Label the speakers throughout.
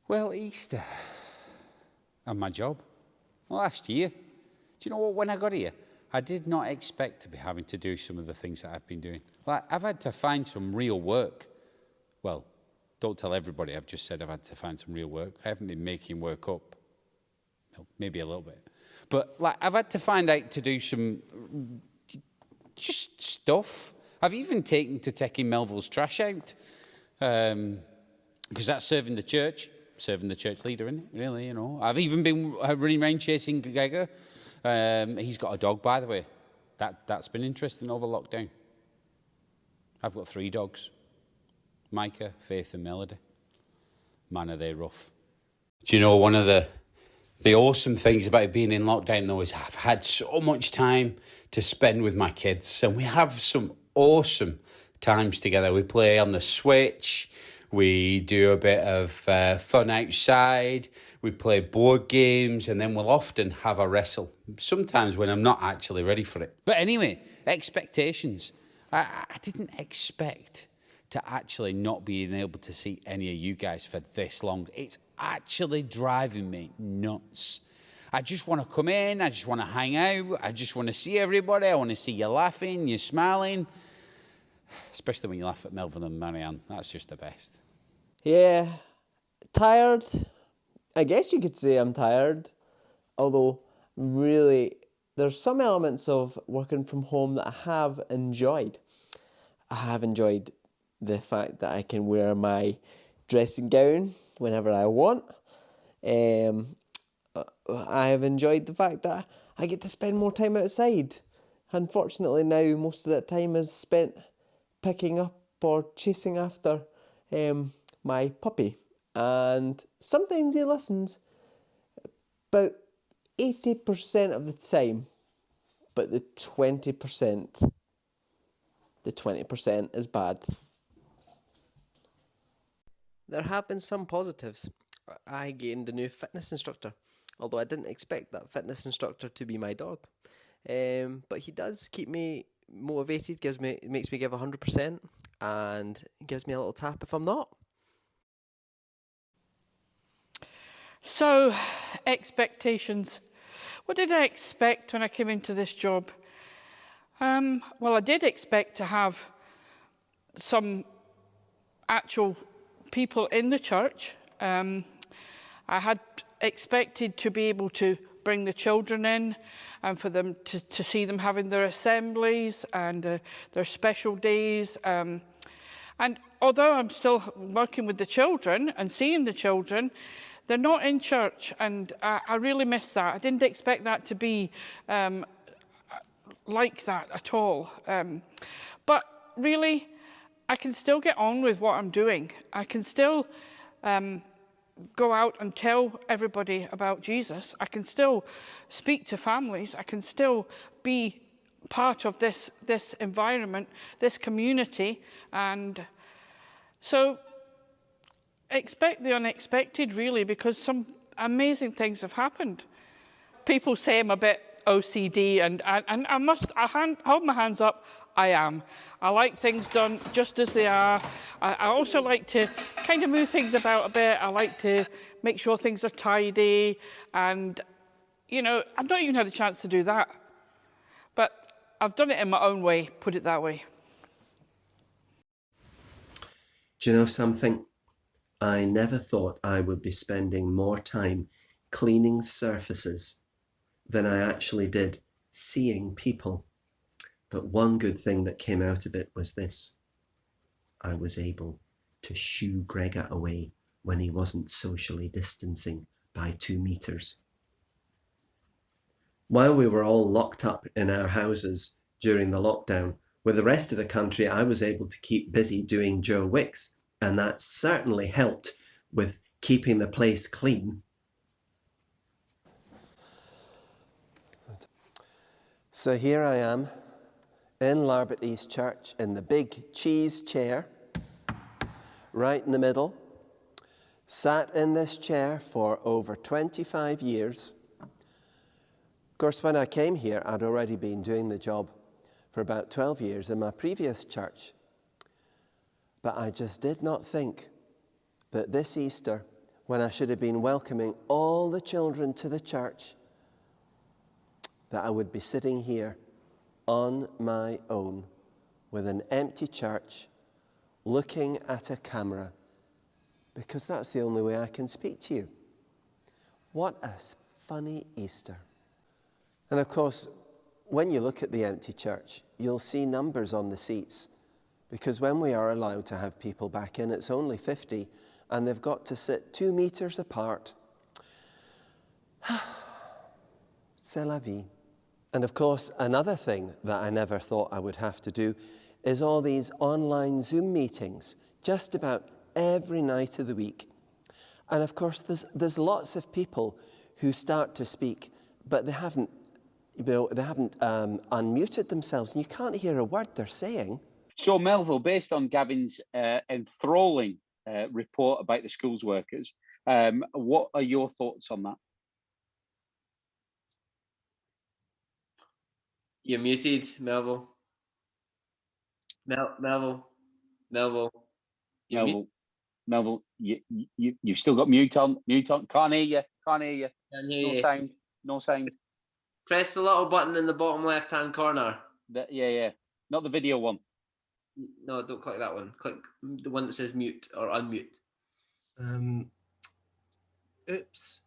Speaker 1: Well, Easter and my job. Last year. Do you know what, when I got here, I did not expect to be having to do some of the things that I've been doing. Like, I've had to find some real work. Well, don't tell everybody, I've just said I've had to find some real work. I haven't been making work up. Well, maybe a little bit. But like, I've had to find out to do some just stuff. I've even taking Melville's trash out. Because that's serving the church leader, isn't it? Really, you know. I've even been running around chasing Gregor. He's got a dog, by the way. That's been interesting over lockdown. I've got 3 dogs. Micah, Faith and Melody. Man, are they rough. Do you know, one of the awesome things about being in lockdown, though, is I've had so much time to spend with my kids. And we have some awesome times together. We play on the Switch. We do a bit of fun outside. We play board games, and then we'll often have a wrestle. Sometimes when I'm not actually ready for it. But anyway, expectations. I didn't expect to actually not being able to see any of you guys for this long. It's actually driving me nuts. I just want to come in. I just want to hang out. I just want to see everybody. I want to see you laughing, you smiling. Especially when you laugh at Melvin and Marianne. That's just the best.
Speaker 2: Yeah, tired. I guess you could say I'm tired. Although, really, there's some elements of working from home that I have enjoyed. I have enjoyed the fact that I can wear my dressing gown whenever I want. I have enjoyed the fact that I get to spend more time outside. Unfortunately now, most of that time is spent picking up or chasing after my puppy. And sometimes he listens about 80% of the time, but the 20% is bad. There have been some positives. I gained a new fitness instructor, although I didn't expect that fitness instructor to be my dog. But he does keep me motivated, makes me give 100%, and gives me a little tap if I'm not.
Speaker 3: So, expectations. What did I expect when I came into this job? Well, I did expect to have some actual people in the church. I had expected to be able to bring the children in and for them to see them having their assemblies and their special days. And although I'm still working with the children and seeing the children, they're not in church, and I really miss that. I didn't expect that to be like that at all. But really, I can still get on with what I'm doing. I can still go out and tell everybody about Jesus. I can still speak to families. I can still be part of this environment, this community. And so expect the unexpected, really, because some amazing things have happened. People say I'm a bit OCD, and I hold my hands up. I am. I like things done just as they are. I also like to kind of move things about a bit. I like to make sure things are tidy, and you know, I've not even had a chance to do that, but I've done it in my own way, put it that way.
Speaker 4: Do you know something? I never thought I would be spending more time cleaning surfaces than I actually did seeing people. But one good thing that came out of it was this. I was able to shoo Gregor away when he wasn't socially distancing by 2 meters. While we were all locked up in our houses during the lockdown, with the rest of the country, I was able to keep busy doing Joe Wicks, and that certainly helped with keeping the place clean.
Speaker 2: So here I am in Larbert East Church in the big cheese chair, right in the middle. Sat in this chair for over 25 years. Of course, when I came here, I'd already been doing the job for about 12 years in my previous church. But I just did not think that this Easter
Speaker 4: when I should have been welcoming all the children to the church, that I would be sitting here on my own with an empty church, looking at a camera, because that's the only way I can speak to you. What a funny Easter. And of course, when you look at the empty church, you'll see numbers on the seats, because when we are allowed to have people back in, it's only 50, and they've got to sit 2 meters apart. C'est la vie. And of course, another thing that I never thought I would have to do is all these online Zoom meetings, just about every night of the week. And of course, there's lots of people who start to speak, but they haven't unmuted themselves, and you can't hear a word they're saying.
Speaker 1: So, Melville, based on Gavin's enthralling report about the schools workers, what are your thoughts on that?
Speaker 2: You're muted, Melville. Melville.
Speaker 1: Melville, you've still got mute on. Can't hear you.
Speaker 2: Can't hear
Speaker 1: No
Speaker 2: you.
Speaker 1: sound. No sound.
Speaker 2: Press the little button in the bottom left-hand corner.
Speaker 1: Yeah. Not the video one.
Speaker 2: No, don't click that one. Click the one that says mute or unmute.
Speaker 4: Oops.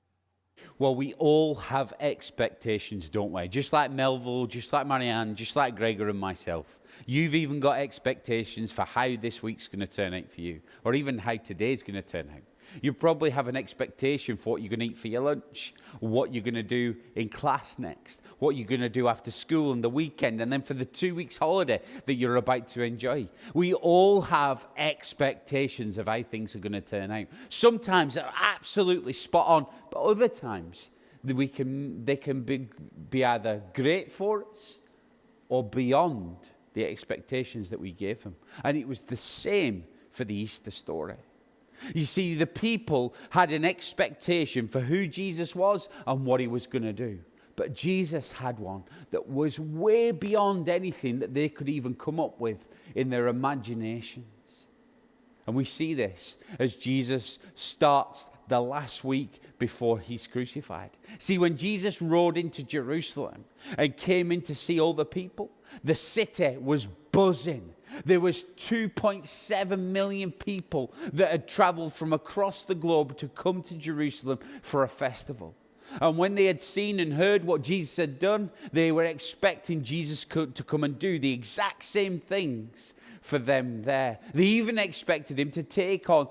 Speaker 1: Well, we all have expectations, don't we? Just like Melville, just like Marianne, just like Gregor and myself. You've even got expectations for how this week's going to turn out for you, or even how today's going to turn out. You probably have an expectation for what you're going to eat for your lunch, what you're going to do in class next, what you're going to do after school and the weekend, and then for the 2 weeks holiday that you're about to enjoy. We all have expectations of how things are going to turn out. Sometimes they're absolutely spot on, but other times they can be either great for us or beyond the expectations that we gave them. And it was the same for the Easter story. You see, the people had an expectation for who Jesus was and what he was going to do. But Jesus had one that was way beyond anything that they could even come up with in their imaginations. And we see this as Jesus starts the last week before he's crucified. See, when Jesus rode into Jerusalem and came in to see all the people, the city was buzzing. There was 2.7 million people that had traveled from across the globe to come to Jerusalem for a festival. And when they had seen and heard what Jesus had done, they were expecting Jesus to come and do the exact same things for them there. They even expected him to take on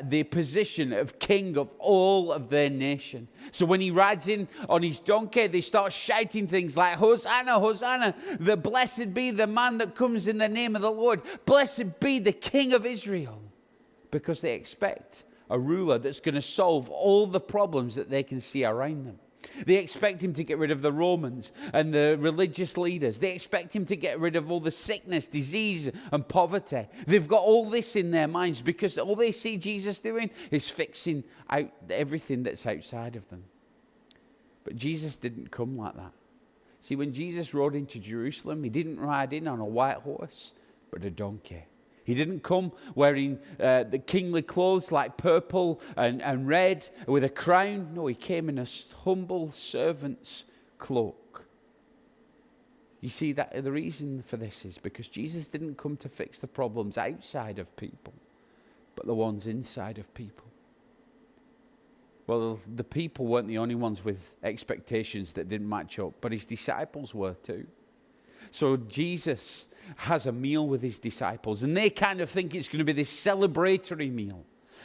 Speaker 1: the position of king of all of their nation. So when he rides in on his donkey, they start shouting things like, Hosanna, Hosanna, the blessed be the man that comes in the name of the Lord. Blessed be the King of Israel. Because they expect a ruler that's going to solve all the problems that they can see around them. They expect him to get rid of the Romans and the religious leaders. They expect him to get rid of all the sickness, disease, and poverty. They've got all this in their minds because all they see Jesus doing is fixing out everything that's outside of them. But Jesus didn't come like that. See, when Jesus rode into Jerusalem, he didn't ride in on a white horse, but a donkey. He didn't come wearing the kingly clothes like purple and red with a crown. No, he came in a humble servant's cloak. You see, that the reason for this is because Jesus didn't come to fix the problems outside of people, but the ones inside of people. Well, the people weren't the only ones with expectations that didn't match up, but his disciples were too. So Jesus has a meal with his disciples, and they kind of think it's going to be this celebratory meal,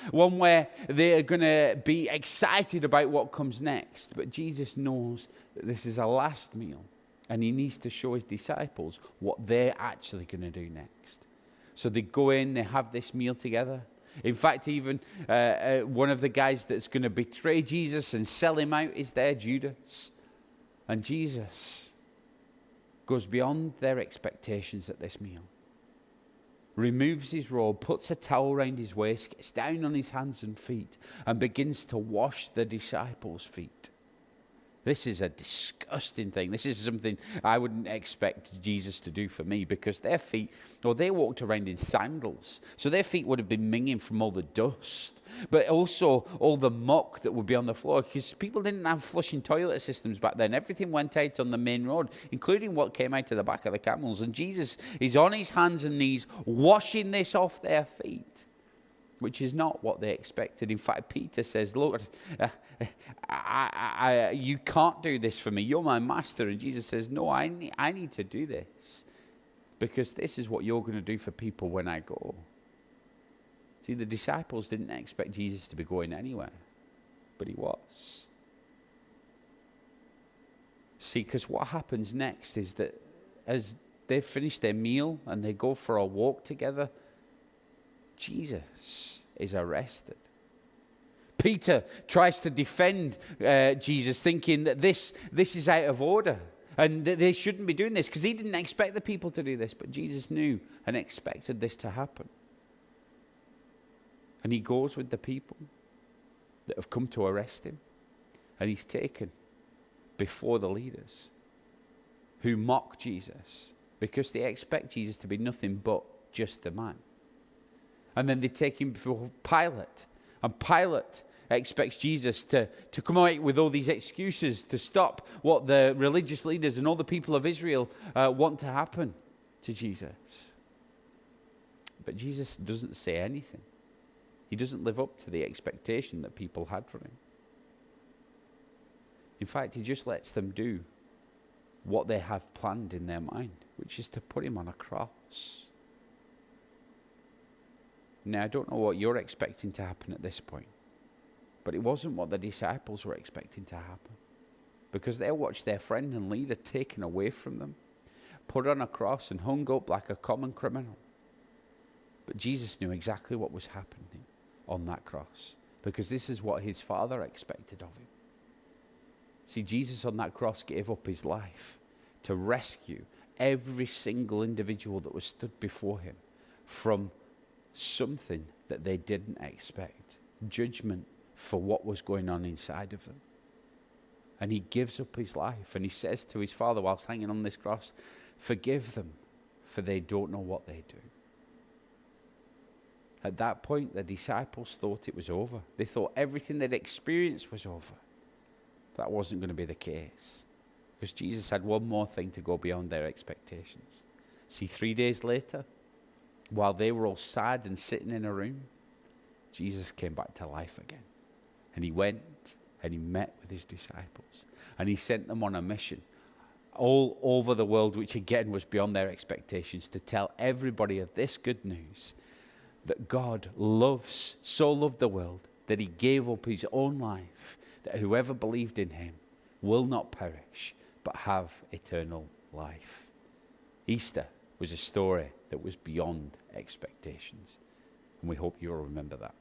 Speaker 1: one where they are going to be excited about what comes next. But Jesus knows that this is a last meal, and he needs to show his disciples what they're actually going to do next. So they go in, they have this meal together. In fact, even one of the guys that's going to betray Jesus and sell him out is there, Judas. And Jesus goes beyond their expectations at this meal. Removes his robe, puts a towel around his waist, gets down on his hands and feet, and begins to wash the disciples' feet. This is a disgusting thing. This is something I wouldn't expect Jesus to do for me, because their feet, they walked around in sandals. So their feet would have been minging from all the dust but also all the muck that would be on the floor, because people didn't have flushing toilet systems back then. Everything went out on the main road, including what came out of the back of the camels. And Jesus is on his hands and knees washing this off their feet, which is not what they expected. In fact, Peter says, Lord, you can't do this for me. You're my master. And Jesus says, no, I need to do this, because this is what you're going to do for people when I go. See, the disciples didn't expect Jesus to be going anywhere, but he was. See, because what happens next is that as they finish their meal and they go for a walk together, Jesus is arrested. Peter tries to defend Jesus, thinking that this is out of order and that they shouldn't be doing this, because he didn't expect the people to do this, but Jesus knew and expected this to happen. And he goes with the people that have come to arrest him, and he's taken before the leaders who mock Jesus because they expect Jesus to be nothing but just the man. And then they take him before Pilate, and Pilate expects Jesus to come out with all these excuses to stop what the religious leaders and all the people of Israel want to happen to Jesus. But Jesus doesn't say anything. He doesn't live up to the expectation that people had for him. In fact, he just lets them do what they have planned in their mind, which is to put him on a cross. Now, I don't know what you're expecting to happen at this point, but it wasn't what the disciples were expecting to happen, because they watched their friend and leader taken away from them, put on a cross and hung up like a common criminal. But Jesus knew exactly what was happening on that cross, because this is what his Father expected of him. See, Jesus on that cross gave up his life to rescue every single individual that was stood before him from something that they didn't expect, judgment for what was going on inside of them. And he gives up his life, and he says to his Father whilst hanging on this cross, forgive them, for they don't know what they do. At that point, the disciples thought it was over. They thought everything they'd experienced was over. That wasn't going to be the case, because Jesus had one more thing to go beyond their expectations. See, 3 days later, while they were all sad and sitting in a room, Jesus came back to life again. And he went and he met with his disciples, and he sent them on a mission all over the world, which again was beyond their expectations, to tell everybody of this good news, that God so loved the world that he gave up his own life, that whoever believed in him will not perish but have eternal life. Easter was a story that was beyond expectations, and we hope you'll remember that.